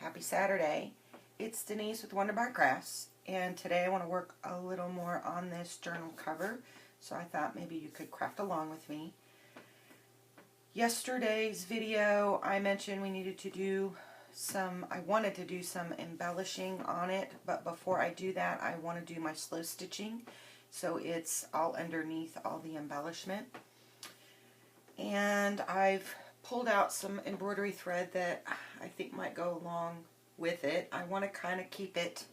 Happy Saturday. It's Denise with Wonder Bar Crafts, and today I want to work a little more on this journal cover, so I thought maybe you could craft along with me. Yesterday's video I mentioned we needed to do I wanted to do some embellishing on it, but before I do that I want to do my slow stitching, so it's all underneath all the embellishment. And I've pulled out some embroidery thread that I think might go along with it. I want to kind of keep it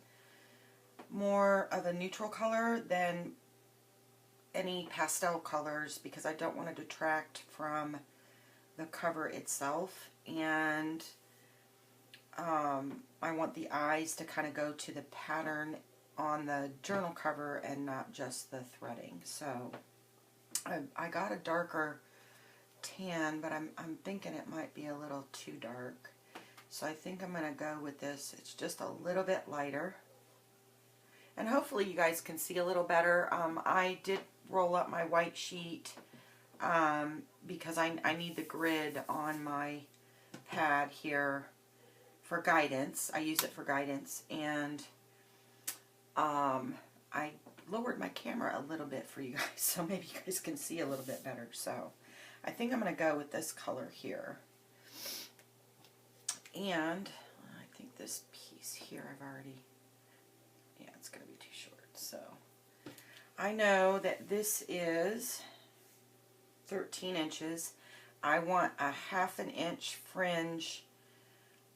more of a neutral color than any pastel colors because I don't want to detract from the cover itself, and I want the eyes to kind of go to the pattern on the journal cover and not just the threading. So I got a darker tan, but I'm thinking it might be a little too dark. So I think I'm going to go with this. It's just a little bit lighter. And hopefully you guys can see a little better. I did roll up my white sheet because I need the grid on my pad here for guidance. I use it for guidance. And I lowered my camera a little bit for you guys, so maybe you guys can see a little bit better. So I think I'm going to go with this color here. And I think this piece here it's going to be too short. So I know that this is 13 inches. I want a 1/2 inch fringe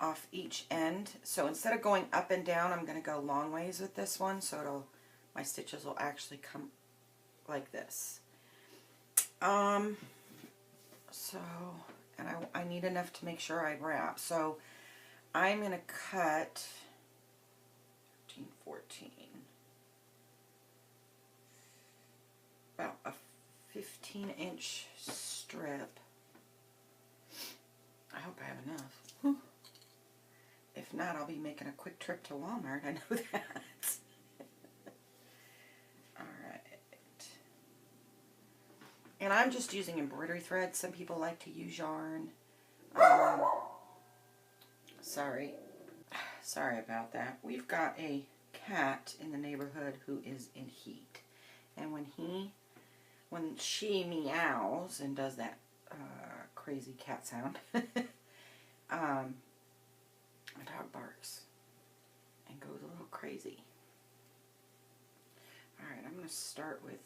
off each end. So instead of going up and down, I'm going to go long ways with this one, so my stitches will actually come like this. And I need enough to make sure I wrap. So I'm going to cut 13, 14, about a 15-inch strip. I hope I have enough. If not, I'll be making a quick trip to Walmart. I know that. And I'm just using embroidery thread. Some people like to use yarn. Sorry about that. We've got a cat in the neighborhood who is in heat. And when she meows and does that crazy cat sound, my dog barks and goes a little crazy. Alright, I'm going to start with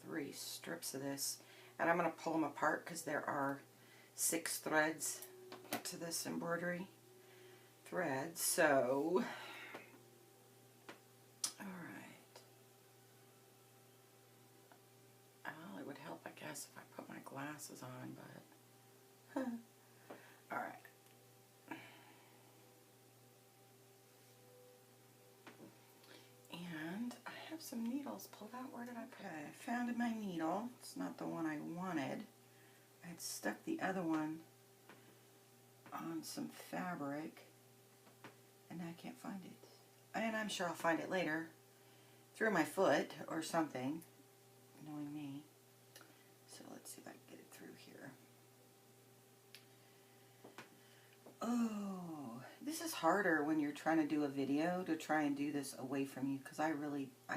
3 strips of this. And I'm going to pull them apart because there are 6 threads to this embroidery thread. So, alright. Well, it would help, I guess, if I put my glasses on, but alright. And I have some needles pulled out. Where did I put it? I found my needle. It's not the one I wanted. I had stuck the other one on some fabric, and I can't find it. And I'm sure I'll find it later through my foot or something, knowing me. So let's see if I can get it through here. Oh, this is harder when you're trying to do a video, to try and do this away from you, because I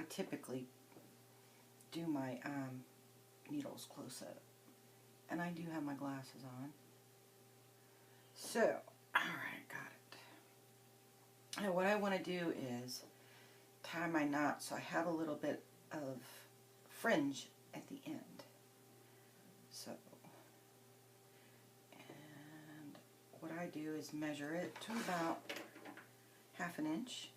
typically do my needles close up. And I do have my glasses on. So, alright, got it. Now what I want to do is tie my knot so I have a little bit of fringe at the end. So, and what I do is measure it to about 1/2 inch.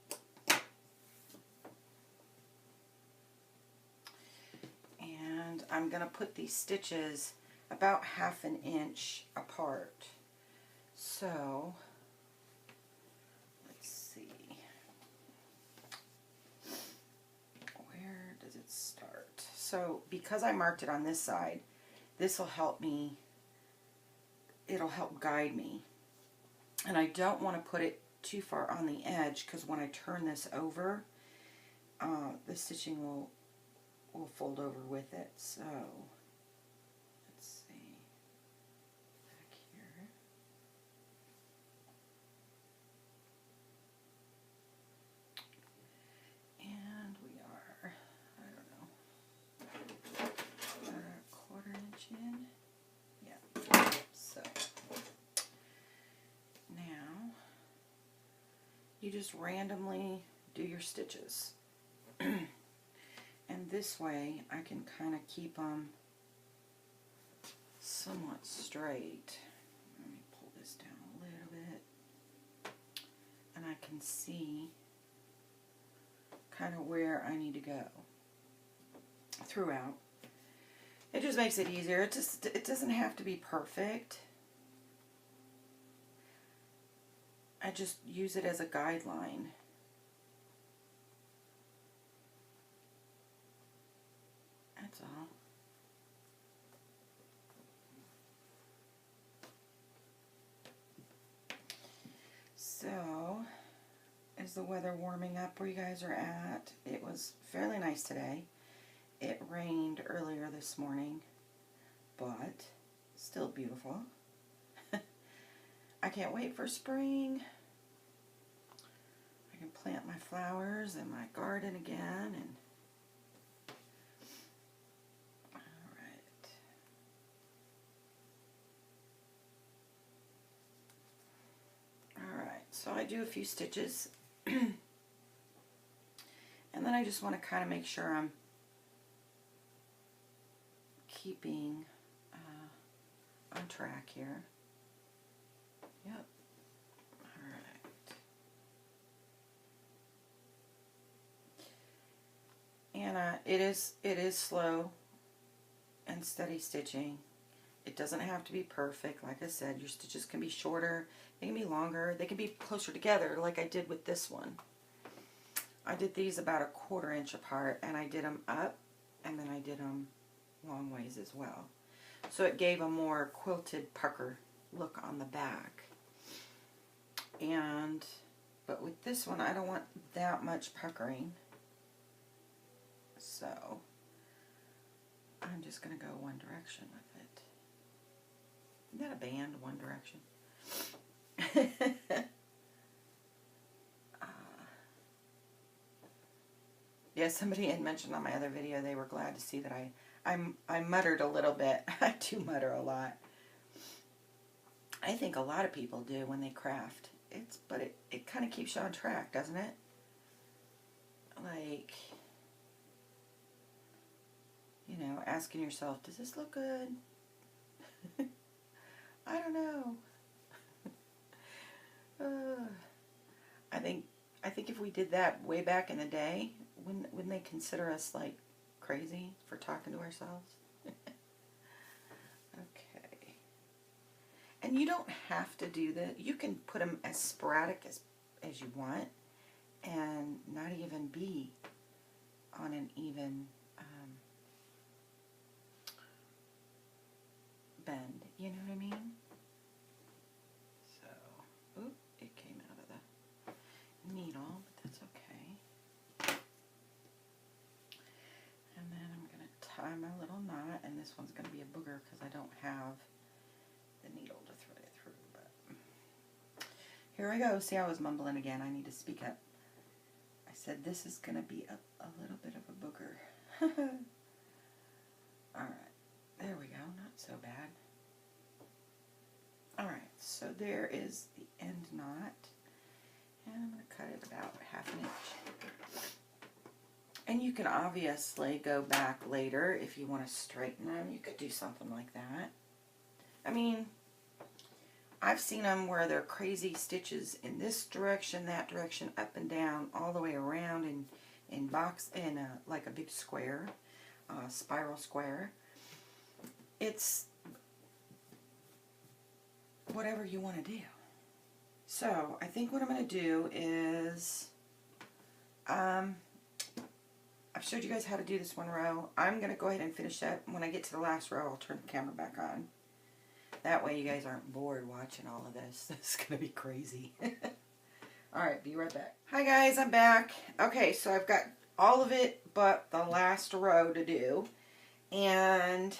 And I'm going to put these stitches about 1/2 inch apart. So, let's see. Where does it start? So, because I marked it on this side, this will help me, it'll help guide me. And I don't want to put it too far on the edge, because when I turn this over, the stitching will fold over with it. So let's see, back here. just randomly do your stitches. And this way I can kind of keep them somewhat straight. Let me pull this down a little bit. And I can see kind of where I need to go throughout. It just makes it easier. It doesn't have to be perfect. I just use it as a guideline. That's all. So, is the weather warming up where you guys are at? It was fairly nice today. It rained earlier this morning, but still beautiful. I can't wait for spring. I can plant my flowers in my garden again. And Alright, so I do a few stitches. And then I just want to kind of make sure I'm keeping on track here. Yep. Alright. And it is slow and steady stitching. It doesn't have to be perfect. Like I said, your stitches can be shorter, they can be longer, they can be closer together like I did with this one. I did these about 1/4 inch apart, and I did them up and then I did them long ways as well. So it gave a more quilted pucker look on the back. But with this one, I don't want that much puckering. So I'm just going to go one direction with it. Isn't that a band, One Direction? Yeah, somebody had mentioned on my other video they were glad to see that I muttered a little bit. I do mutter a lot. I think a lot of people do when they craft. But it kind of keeps you on track, doesn't it? Like, you know, asking yourself, does this look good? I don't know. I think if we did that way back in the day, wouldn't they consider us like crazy for talking to ourselves? Okay. And you don't have to do that. You can put them as sporadic as you want, and not even be on an even bend. You know what I mean? So, oop, it came out of the needle, but that's okay. And then I'm going to tie my little knot, and this one's going to be a booger because I don't have the needle to thread it through. But here I go. See, I was mumbling again. I need to speak up. I said this is going to be a little bit of a booger. Alright, there we go. Not so bad. Alright, so there is the end knot. And I'm going to cut it about 1/2 inch. And you can obviously go back later if you want to straighten them. You could do something like that. I mean, I've seen them where they're crazy stitches in this direction, that direction, up and down, all the way around in like a big square, spiral square. It's whatever you want to do. So I think what I'm going to do is, I've showed you guys how to do this one row. I'm going to go ahead and finish that. When I get to the last row, I'll turn the camera back on. That way you guys aren't bored watching all of this. This is going to be crazy. Alright, be right back. Hi guys, I'm back. Okay, so I've got all of it but the last row to do. And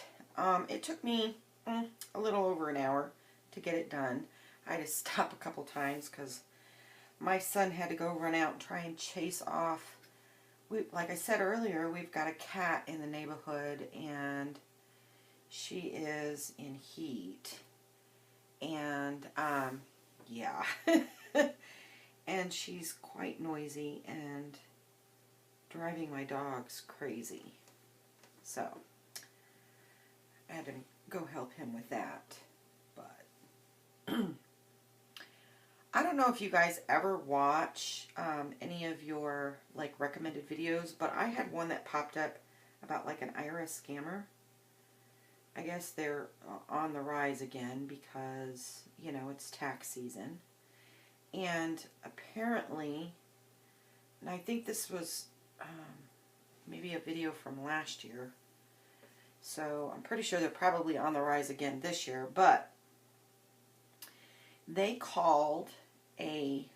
it took me a little over an hour to get it done. I had to stop a couple times because my son had to go run out and try and chase off. Like I said earlier, we've got a cat in the neighborhood and she is in heat. And yeah. and she's quite noisy and driving my dogs crazy. So I had to go help him with that. But I don't know if you guys ever watch any of your like recommended videos, but I had one that popped up about like an IRS scammer. I guess they're on the rise again because, you know, it's tax season. And apparently, and I think this was maybe a video from last year, so I'm pretty sure they're probably on the rise again this year, but they called a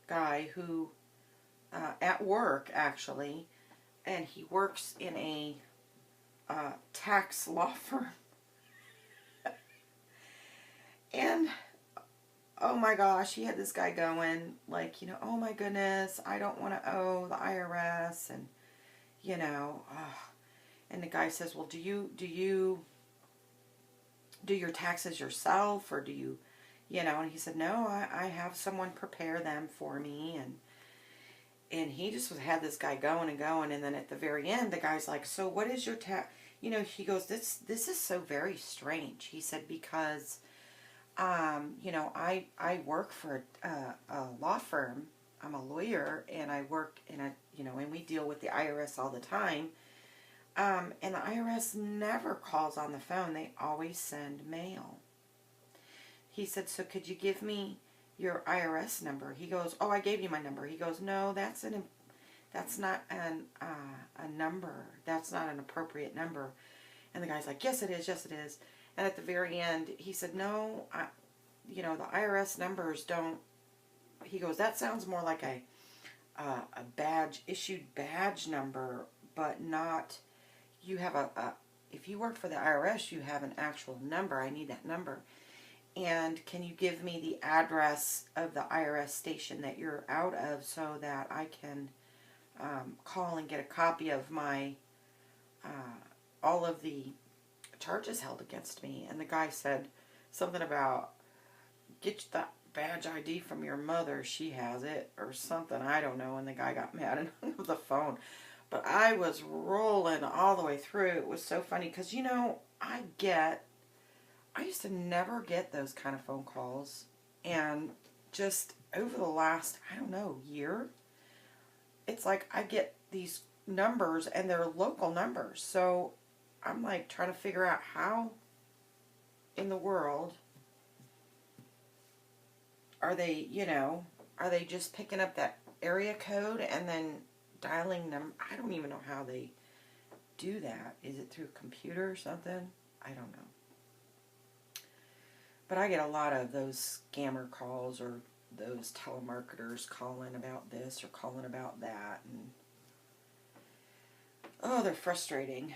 guy who, at work actually, and he works in a tax law firm. And oh my gosh, he had this guy going like, you know, oh my goodness, I don't want to owe the IRS, and you know, and the guy says, well, do you do your taxes yourself, or do you, you know? And he said, no, I have someone prepare them for me, and he just had this guy going and going, and then at the very end, the guy's like, so what is your tax? You know, he goes, this is so very strange. He said, because you know, I work for a law firm. I'm a lawyer, and I work in a, you know, and we deal with the IRS all the time. And the IRS never calls on the phone. They always send mail. He said, so could you give me your IRS number? He goes, oh, I gave you my number. He goes, no, that's not a number. That's not an appropriate number. And the guy's like, yes, it is. Yes, it is. And at the very end, he said, no, you know, the IRS numbers don't, he goes, that sounds more like a issued badge number, but not, you have if you work for the IRS, you have an actual number. I need that number. And can you give me the address of the IRS station that you're out of so that I can call and get a copy of my, all of the charges held against me? And the guy said something about, get that badge ID from your mother, she has it, or something, I don't know, and the guy got mad and hung up the phone. But I was rolling all the way through. It was so funny, because, you know, I used to never get those kind of phone calls, and just over the last, I don't know, year, it's like I get these numbers, and they're local numbers, so I'm like trying to figure out how in the world are they, you know, are they just picking up that area code and then dialing them? I don't even know how they do that. Is it through a computer or something? I don't know. But I get a lot of those scammer calls, or those telemarketers calling about this or calling about that. And oh, they're frustrating.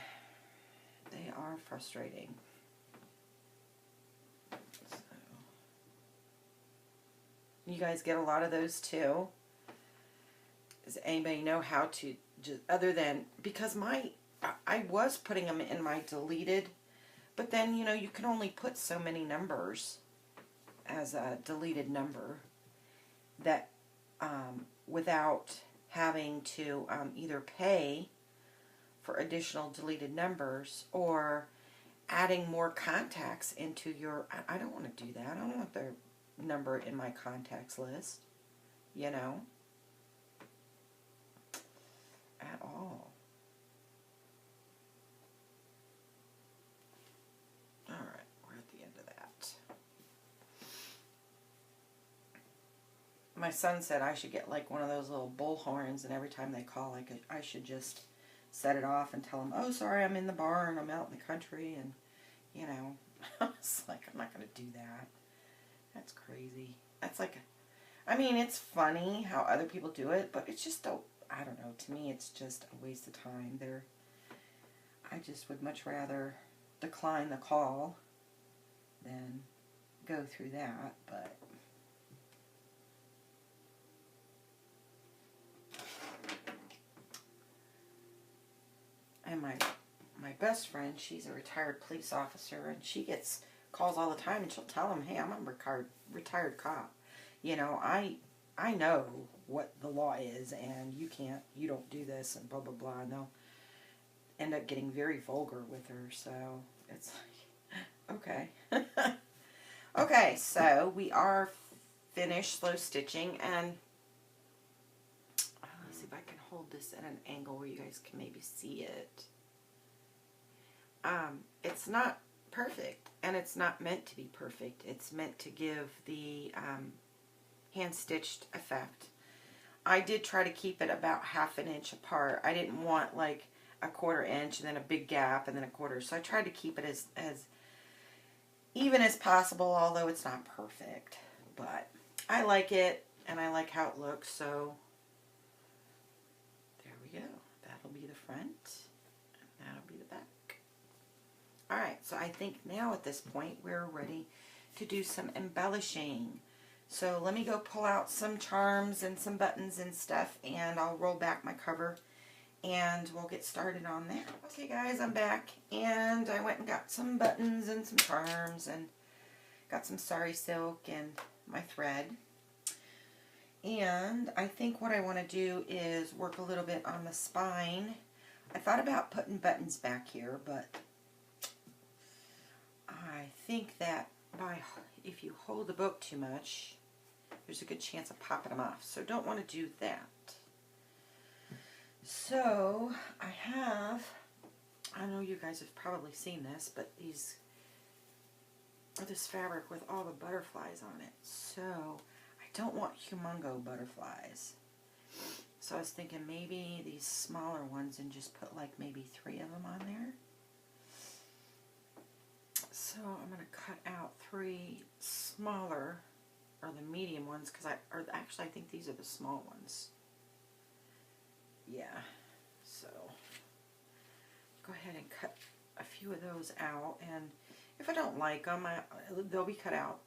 They are frustrating. So, you guys get a lot of those too? Does anybody know how to, just, other than, because I was putting them in my deleted, but then, you know, you can only put so many numbers as a deleted number that without having to either pay for additional deleted numbers or adding more contacts into your, I don't want to do that. I don't want their number in my contacts list, you know, at all. Alright, we're at the end of that. My son said I should get like one of those little bullhorns, and every time they call, I should just set it off and tell them, oh, sorry, I'm in the barn, I'm out in the country, and, you know, it's like, I'm not going to do that. That's crazy. That's like, I mean, it's funny how other people do it, but it's just, I don't know, to me, it's just a waste of time. I just would much rather decline the call than go through that, but and my best friend, she's a retired police officer, and she gets calls all the time, and she'll tell them, hey, I'm a retired cop. You know, I I know what the law is, and you don't do this, and blah, blah, blah. And they'll end up getting very vulgar with her, so it's like, okay. Okay, so we are finished slow stitching, and let's see if I can hold this at an angle where you guys can maybe see it. It's not perfect, and it's not meant to be perfect. It's meant to give the hand-stitched effect. I did try to keep it about 1/2 inch apart. I didn't want like a 1/4 inch and then a big gap and then a 1/4. So I tried to keep it as even as possible, although it's not perfect. But I like it, and I like how it looks, so there we go. That'll be the front, and that'll be the back. Alright, so I think now at this point we're ready to do some embellishing. So let me go pull out some charms and some buttons and stuff, and I'll roll back my cover and we'll get started on that. Okay guys, I'm back, and I went and got some buttons and some charms and got some sari silk and my thread. And I think what I want to do is work a little bit on the spine. I thought about putting buttons back here, but I think that if you hold the book too much, there's a good chance of popping them off. So don't want to do that. So I know you guys have probably seen this, but this fabric with all the butterflies on it. So I don't want humongo butterflies. So I was thinking maybe these smaller ones and just put like maybe 3 of them on there. So I'm going to cut out 3 smaller, or the medium ones, actually I think these are the small ones. Yeah, so go ahead and cut a few of those out, and if I don't like them, they'll be cut out.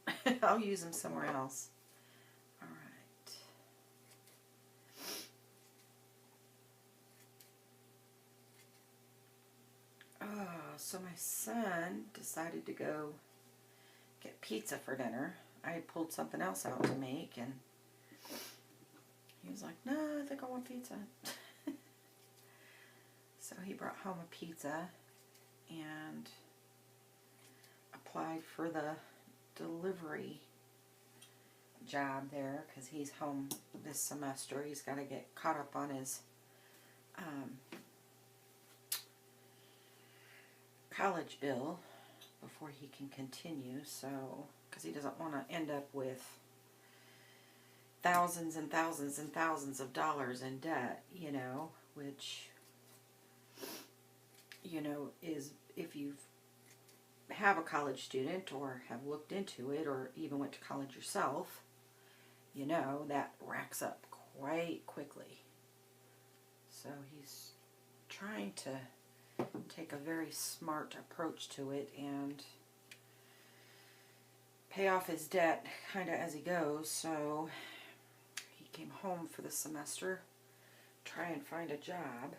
I'll use them somewhere else. Alright. So my son decided to go get pizza for dinner. I had pulled something else out to make, and he was like, no, I think I want pizza. So he brought home a pizza and applied for the delivery job there because he's home this semester. He's got to get caught up on his college bill before he can continue, so because he doesn't want to end up with thousands and thousands and thousands of dollars in debt, you know, which, you know, is, if you have a college student or have looked into it or even went to college yourself, you know, that racks up quite quickly. So he's trying to take a very smart approach to it and pay off his debt kind of as he goes. So he came home for the semester, try and find a job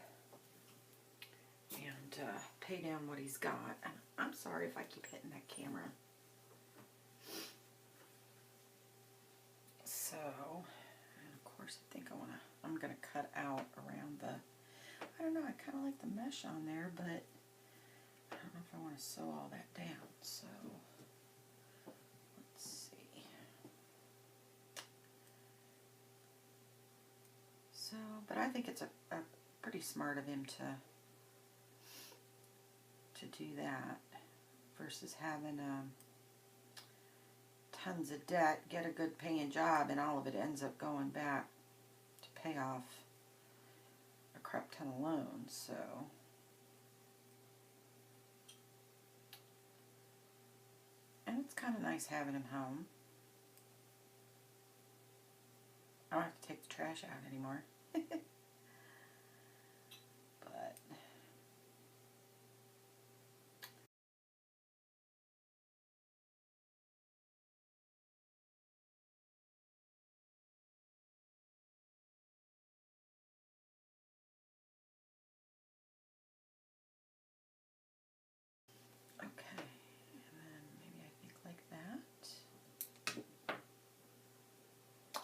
and pay down what he's got. And I'm sorry if I keep hitting that camera. So, and of course I think I'm gonna cut out around the, I don't know, I kind of like the mesh on there, but I don't know if I want to sew all that down. So let's see. So, but I think it's a pretty smart of him to do that versus having tons of debt, get a good paying job, and all of it ends up going back to pay off a crap ton of loans. So and it's kind of nice having him home. I don't have to take the trash out anymore. But okay, and then maybe I think like that.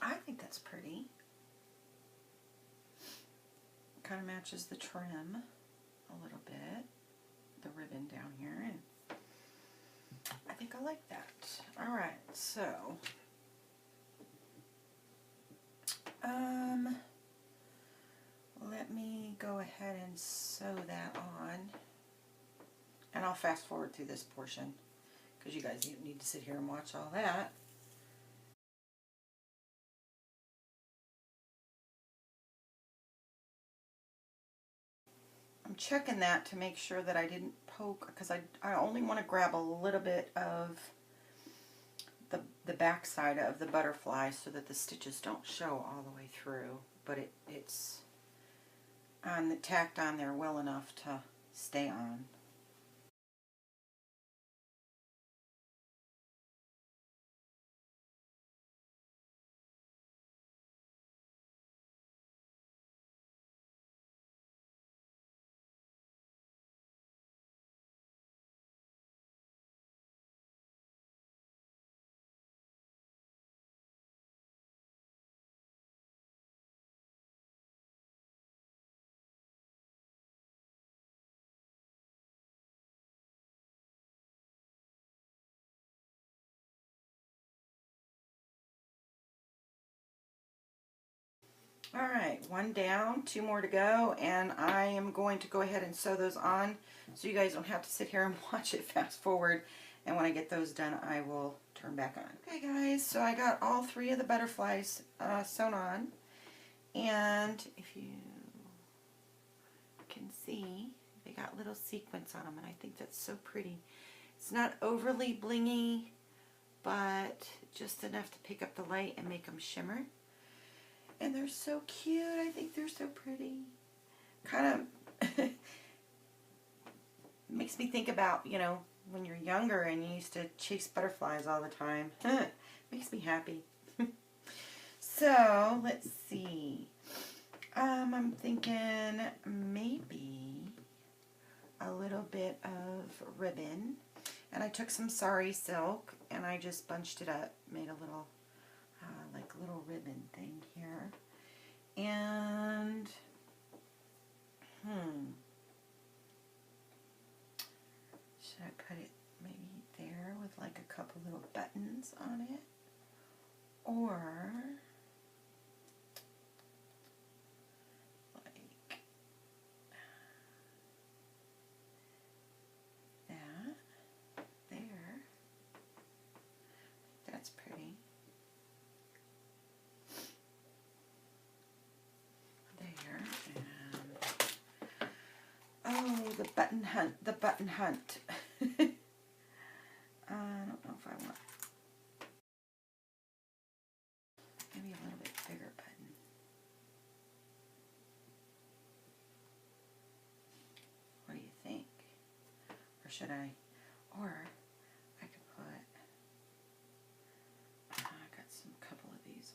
I think that's pretty. kind of matches the trim a little bit, the ribbon down here, and I think I like that. Alright, so let me go ahead and sew that on, and I'll fast forward through this portion because you guys don't need to sit here and watch all that. I'm checking that to make sure that I didn't poke, because I only want to grab a little bit of the back side of the butterfly so that the stitches don't show all the way through, but it's tacked on there well enough to stay on. Alright, one down, two more to go, and I am going to go ahead and sew those on so you guys don't have to sit here and watch it fast forward, and when I get those done I will turn back on. Okay guys, so I got all three of the butterflies sewn on, and if you can see, they got little sequins on them, and I think that's so pretty. It's not overly blingy, but just enough to pick up the light and make them shimmer. And they're so cute. I think they're so pretty. Kind of makes me think about, you know, when you're younger and you used to chase butterflies all the time. Makes me happy. So, let's see. I'm thinking maybe a little bit of ribbon. And I took some sari silk and I just bunched it up, made a little like little ribbon thing here, and should I put it maybe there with like a couple little buttons on it, or like that there? That's pretty. The button hunt, the button hunt. I don't know if I want maybe a little bit bigger button. What do you think? Or should I, or I could put, I got some couple of these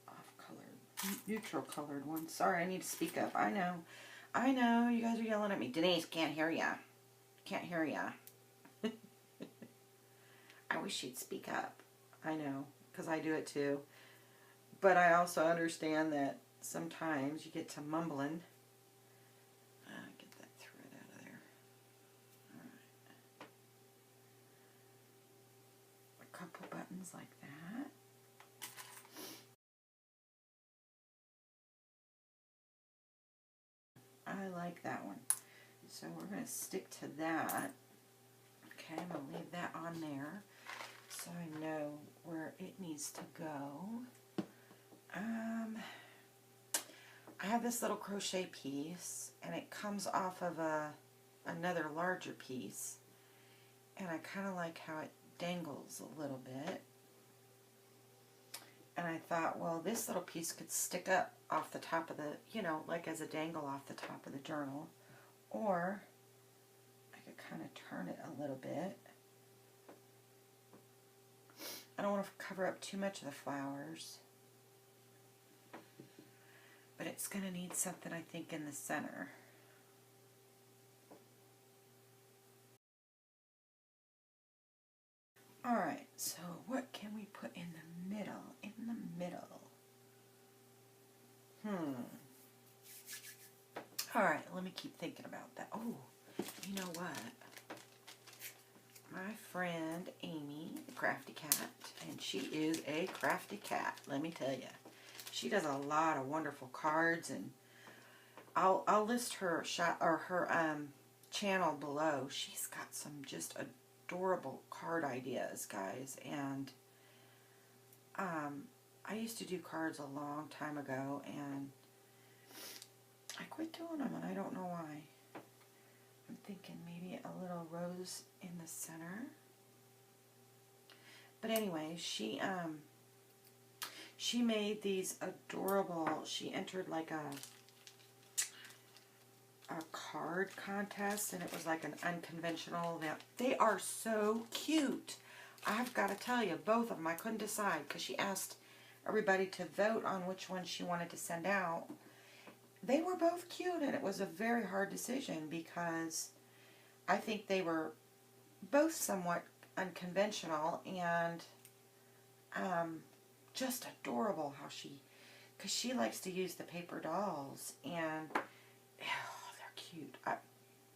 off-colored, neutral colored ones. Sorry, I need to speak up. I know, you guys are yelling at me. Denise, can't hear ya. Can't hear ya. I wish she'd speak up. I know, because I do it too. But I also understand that sometimes you get to mumbling. Get that thread out of there. Alright. A couple buttons like that. I like that one. So we're going to stick to that. Okay, I'm going to leave that on there so I know where it needs to go. I have this little crochet piece, and it comes off of another larger piece, and I kind of like how it dangles a little bit. And I thought, well, this little piece could stick up off the top of the, you know, like as a dangle off the top of the journal. Or I could kind of turn it a little bit. I don't want to cover up too much of the flowers. But it's going to need something, I think, in the center. Alright, so what can we put in the middle? In the middle. Alright, let me keep thinking about that. Oh, you know what? My friend Amy, the crafty cat, and she is a crafty cat, let me tell you. She does a lot of wonderful cards, and I'll list her channel below. She's got some just adorable card ideas, guys, and I used to do cards a long time ago, and I quit doing them, and I don't know why. I'm thinking maybe a little rose in the center. But anyway, she made these adorable, she entered like a card contest, and it was like an unconventional. They are so cute. I've got to tell you, both of them, I couldn't decide because she asked everybody to vote on which one she wanted to send out. They were both cute, and it was a very hard decision because I think they were both somewhat unconventional and just adorable how because she likes to use the paper dolls, and they're cute.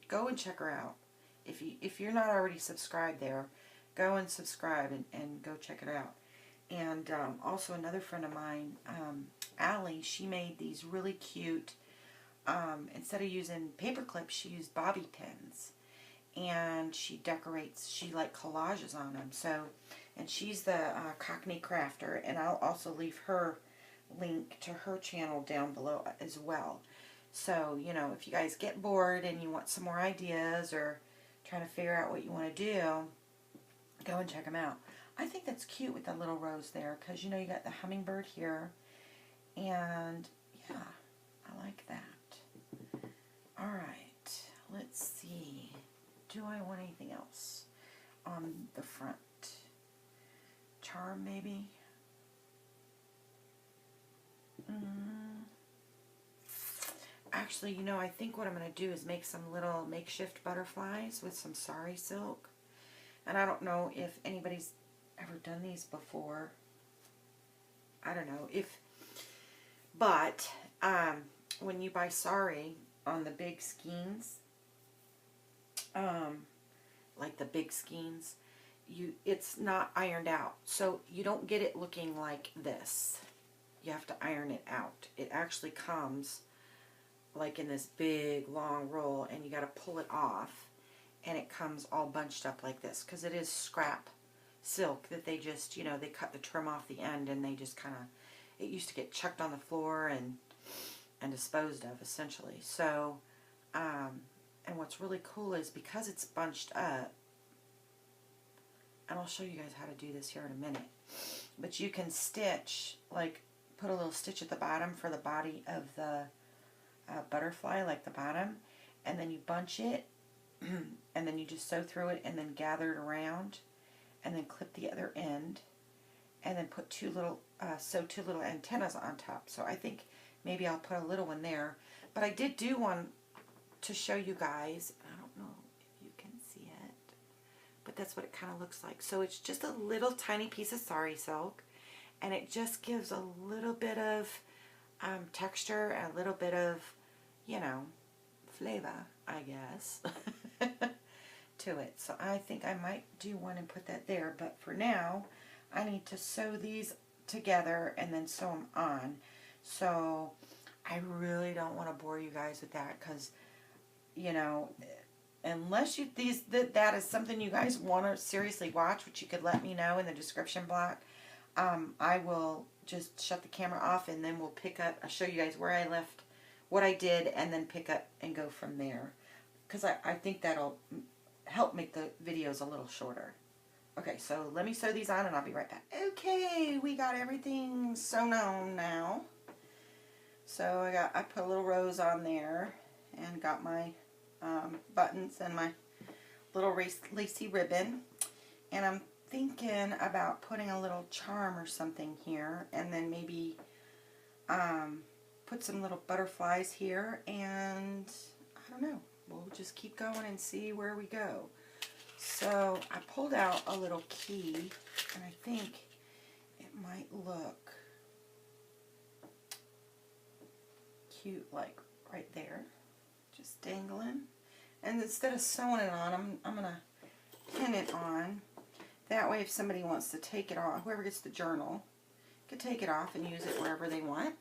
Go and check her out. If you're not already subscribed there, go and subscribe and go check it out. And also another friend of mine, Allie, she made these really cute, instead of using paper clips, she used bobby pins. And she decorates, she like collages on them. So, and she's the Cockney Crafter, and I'll also leave her link to her channel down below as well. So, you know, if you guys get bored and you want some more ideas or trying to figure out what you want to do, go and check them out. I think that's cute with the little rose there, because, you know, you got the hummingbird here, and, yeah, I like that. Alright, let's see. Do I want anything else on the front? Charm, maybe? Actually, you know, I think what I'm going to do is make some little makeshift butterflies with some sari silk. And I don't know if anybody's ever done these before. I don't know but when you buy sari on the big skeins, like the big skeins, it's not ironed out, so you don't get it looking like this. You have to iron it out. It actually comes like in this big long roll, and you got to pull it off, and it comes all bunched up like this, because it is scrap silk that they just, you know, they cut the trim off the end, and they just kind of, it used to get chucked on the floor and disposed of, essentially. So, and what's really cool is because it's bunched up, and I'll show you guys how to do this here in a minute, but you can stitch, like, put a little stitch at the bottom for the body of the butterfly, like the bottom, and then you bunch it, and then you just sew through it, and then gather it around, and then clip the other end, and then put sew two little antennas on top. So I think maybe I'll put a little one there, but I did do one to show you guys. I don't know if you can see it, but that's what it kind of looks like. So it's just a little tiny piece of sari silk, and it just gives a little bit of texture, and a little bit of, you know, flavor, I guess, to it. So I think I might do one and put that there, but for now I need to sew these together and then sew them on. So I really don't want to bore you guys with that, because, you know, unless that is something you guys want to seriously watch, which you could let me know in the description block, I will just shut the camera off, and then we'll pick up. I'll show you guys where I left, what I did, and then pick up and go from there, because I think that'll help make the videos a little shorter. Okay, so let me sew these on, and I'll be right back. Okay, we got everything sewn on now. So I put a little rose on there, and got my buttons and my little lacy ribbon, and I'm thinking about putting a little charm or something here, and then maybe put some little butterflies here, and I don't know, we'll just keep going and see where we go. So I pulled out a little key, and I think it might look cute, like right there. dangling. And instead of sewing it on, I'm going to pin it on. That way if somebody wants to take it off, whoever gets the journal, can take it off and use it wherever they want.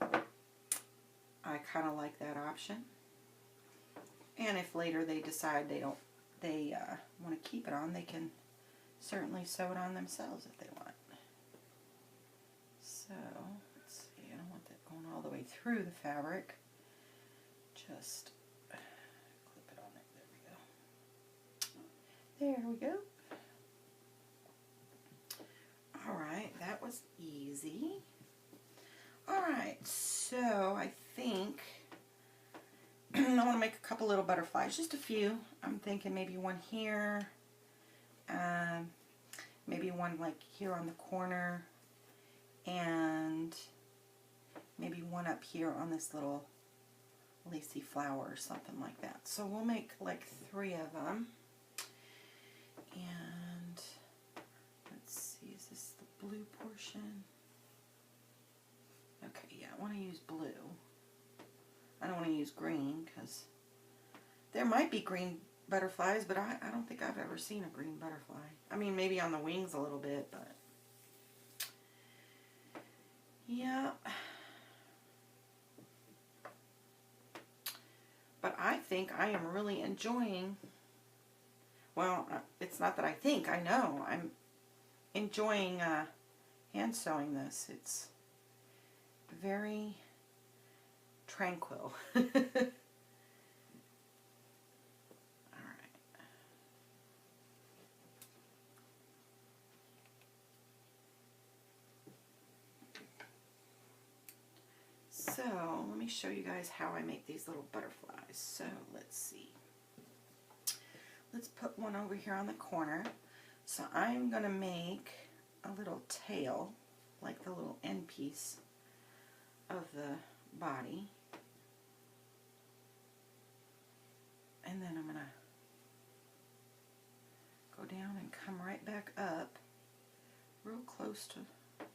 I kind of like that option. And if later they decide they want to keep it on, they can certainly sew it on themselves if they want. So, let's see, I don't want that going all the way through the fabric. Just clip it on it. There we go. There we go. Alright, that was easy. Alright, so I think I want to make a couple little butterflies, just a few. I'm thinking maybe one here, maybe one like here on the corner, and maybe one up here on this little lacy flower or something like that. So we'll make like 3 of them. And let's see, is this the blue portion? Okay, yeah, I want to use blue. I don't want to use green because there might be green butterflies, but I don't think I've ever seen a green butterfly. I mean, maybe on the wings a little bit, but yeah. But I think I am really enjoying, well, it's not that I think, I know. I'm enjoying hand sewing this. It's very tranquil. Alright. So, let me show you guys how I make these little butterflies. So, let's see. Let's put one over here on the corner. So, I'm going to make a little tail, like the little end piece of the body. And then I'm going to go down and come right back up, real close to,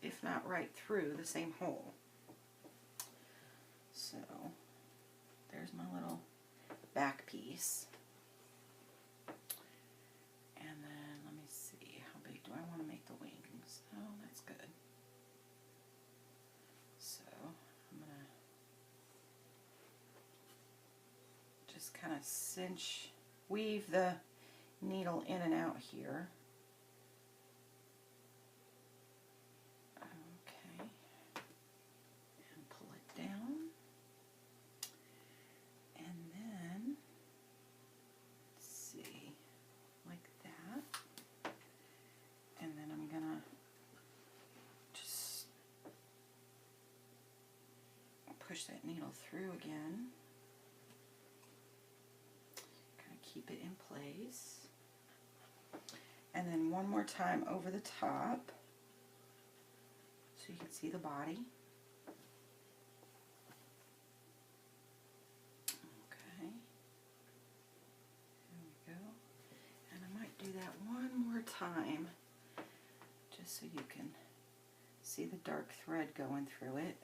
if not right through, the same hole. So, there's my little back piece. And then, let me see, how big do I want to make the wings? Oh, that's good. So, I'm going to just kind of weave the needle in and out here. Okay. And pull it down. And then, let's see, like that. And then I'm gonna just push that needle through again. Kind of keep it in place. And then one more time over the top so you can see the body. Okay. There we go. And I might do that one more time just so you can see the dark thread going through it.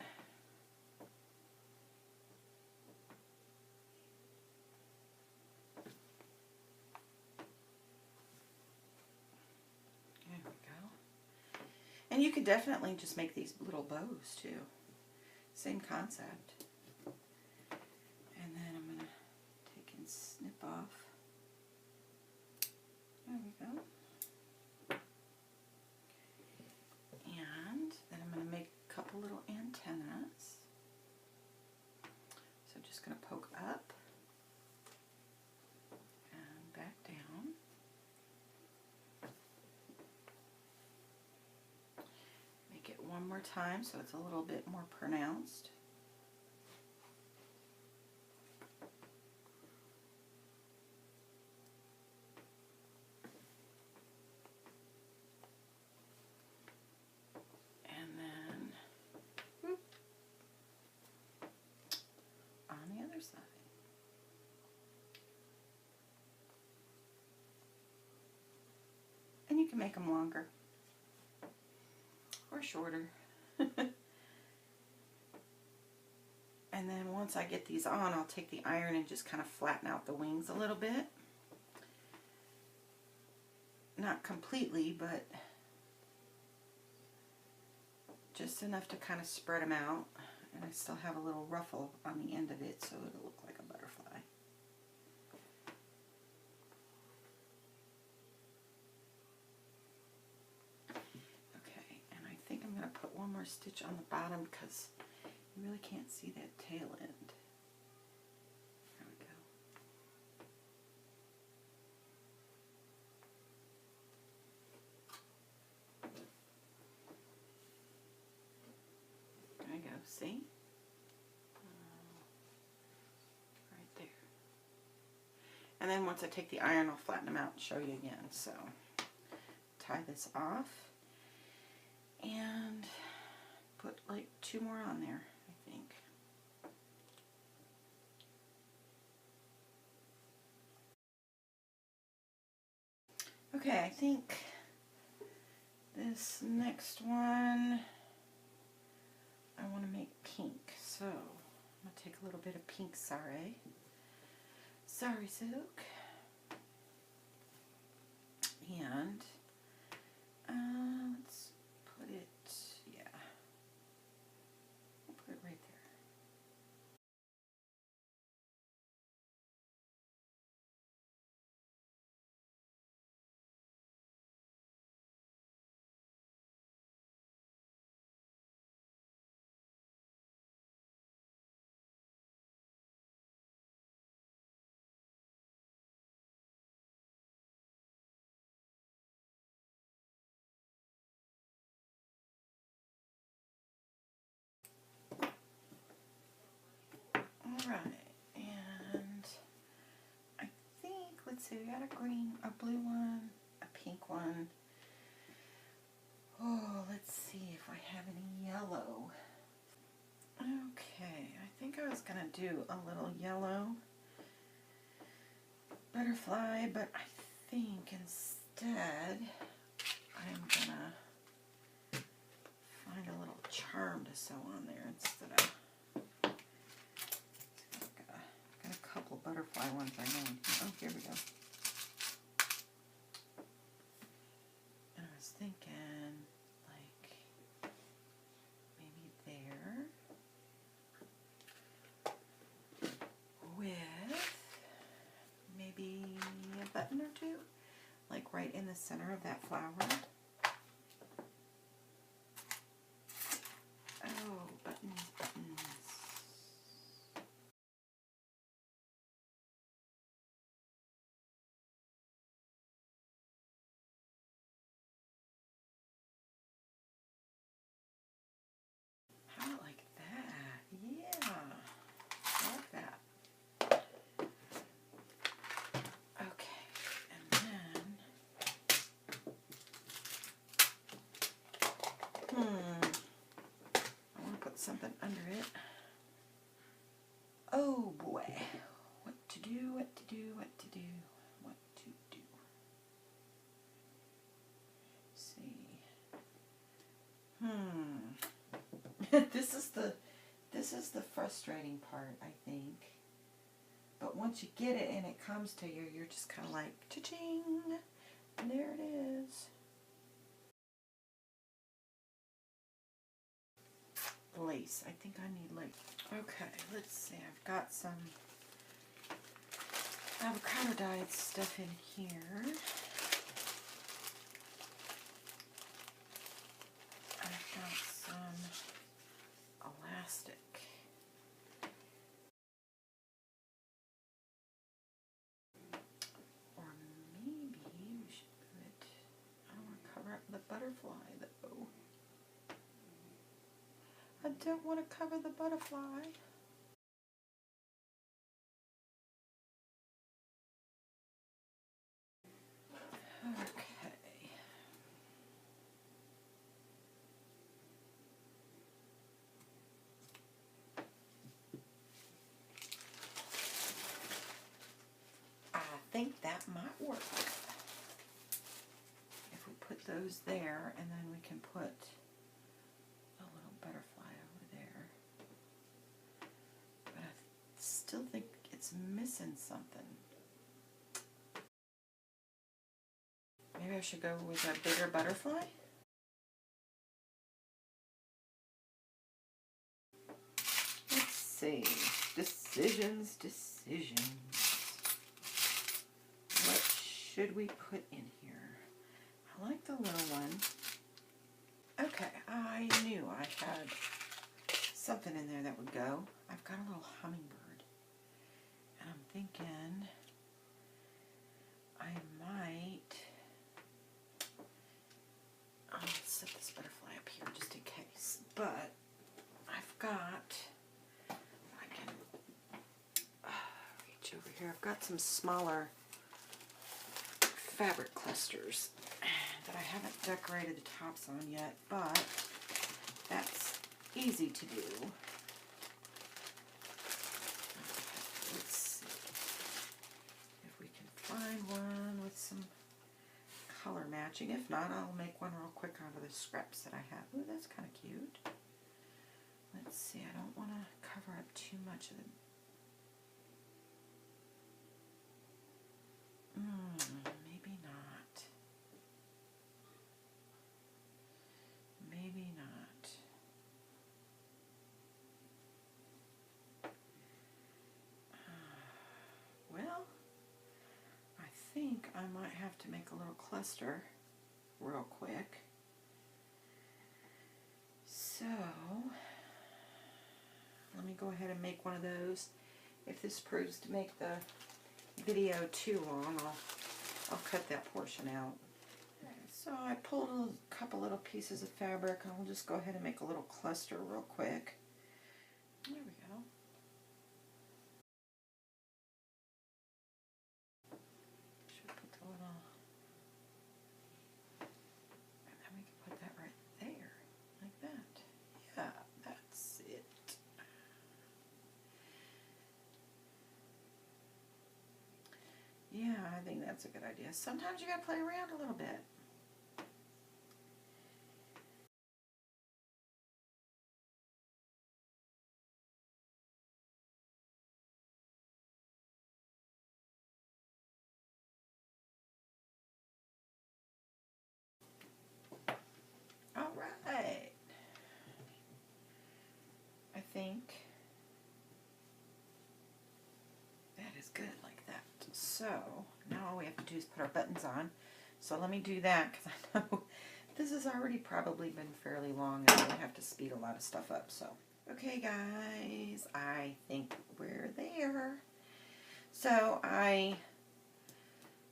And you could definitely just make these little bows too. Same concept. And then I'm going to take and snip off. There we go. And then I'm going to make a couple little antennas. So I'm just going to poke up and back down. One more time so it's a little bit more pronounced. And then whoop, on the other side. And you can make them longer or shorter. And And then once I get these on, I'll take the iron and just kind of flatten out the wings a little bit. Not completely, but just enough to kind of spread them out. And I still have a little ruffle on the end of it, so it'll look like a butterfly. Okay, and I think I'm going to put one more stitch on the bottom because you really can't see that tail end. There we go. There you go, see? Right there. And then once I take the iron, I'll flatten them out and show you again. So, tie this off and put like 2 more on there, I think. Okay, I think this next one I want to make pink, so I'm going to take a little bit of pink sari silk, and let's put it, yeah, we'll put it right there. Alright, and I think, let's see, we got a green, a blue one, a pink one. Oh, let's see if I have any yellow. Okay, I think I was going to do a little yellow butterfly, but I think instead I'm going to find a little charm to sew on there instead of, got a couple butterfly ones I know. Oh, here we go. And I was thinking, like, maybe there, with maybe a button or two, like right in the center of that flower. Oh, buttons, buttons. How about like that? Yeah, I like that. Okay, and then, I want to put something under it. Oh boy, what to do, what to do, what to do, what to do. Let's see. This is the frustrating part, I think. But once you get it and it comes to you, you're just kind of like, cha-ching, and there it is. Lace. I think I need lace. Okay, let's see. I've got some avocado dyed stuff in here. I've got some elastic. Or maybe we should put, I don't want to cover up the butterfly though. I don't want to cover the butterfly. Okay. I think that might work. If we put those there, and then we can put a little butterfly over there. it's missing something. Maybe I should go with a bigger butterfly? Let's see. Decisions, decisions. What should we put in here? I like the little one. Okay, I knew I had something in there that would go. I've got a little hummingbird. And I'm thinking I might... I'll set this butterfly up here just in case. But I've got... I can reach over here. I've got some smaller fabric clusters that I haven't decorated the tops on yet, but that's easy to do. Let's see if we can find one with some color matching. If not, I'll make one real quick out of the scraps that I have. Ooh, that's kind of cute. Let's see, I don't want to cover up too much of the... maybe not. Maybe not. Well, I think I might have to make a little cluster real quick. So, let me go ahead and make one of those. If this proves to make the video too long, I'll cut that portion out. So I pulled a couple little pieces of fabric. I'll just go ahead and make a little cluster real quick. There we go. Should put the little, and then we can put that right there, like that. Yeah, that's it. Yeah, I think that's a good idea. Sometimes you gotta play around a little bit. All right. I think that is good like that. So now all we have to do is put our buttons on. So let me do that because I know this has already probably been fairly long and I have to speed a lot of stuff up. So, okay guys, I think we're there. So I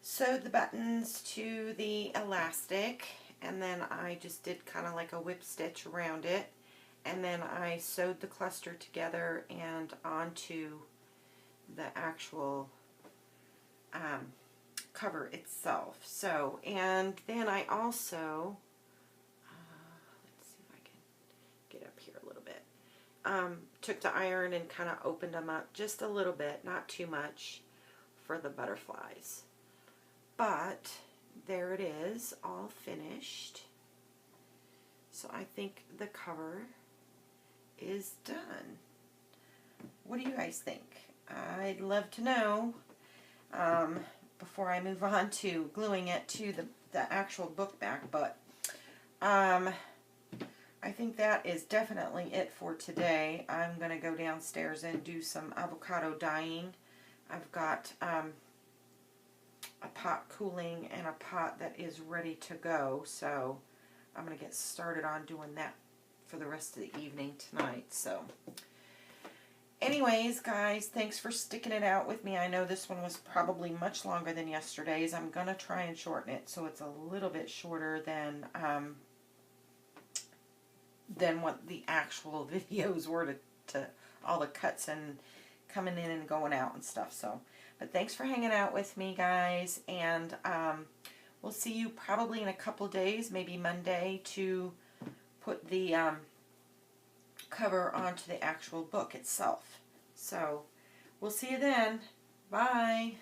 sewed the buttons to the elastic and then I just did kind of like a whip stitch around it. And then I sewed the cluster together and onto the actual cover itself. So, and then I also, let's see if I can get up here a little bit, took the iron and kind of opened them up just a little bit, not too much, for the butterflies. But there it is, all finished. So I think the cover is done. What do you guys think? I'd love to know before I move on to gluing it to the actual book back, but I think that is definitely it for today. I'm going to go downstairs and do some avocado dyeing. I've got a pot cooling and a pot that is ready to go, so I'm going to get started on doing that for the rest of the evening tonight. So anyways, guys, thanks for sticking it out with me. I know this one was probably much longer than yesterday's. I'm going to try and shorten it so it's a little bit shorter than what the actual videos were to all the cuts and coming in and going out and stuff. So, but thanks for hanging out with me, guys, and we'll see you probably in a couple days, maybe Monday, to put the cover onto the actual book itself. So, we'll see you then. Bye.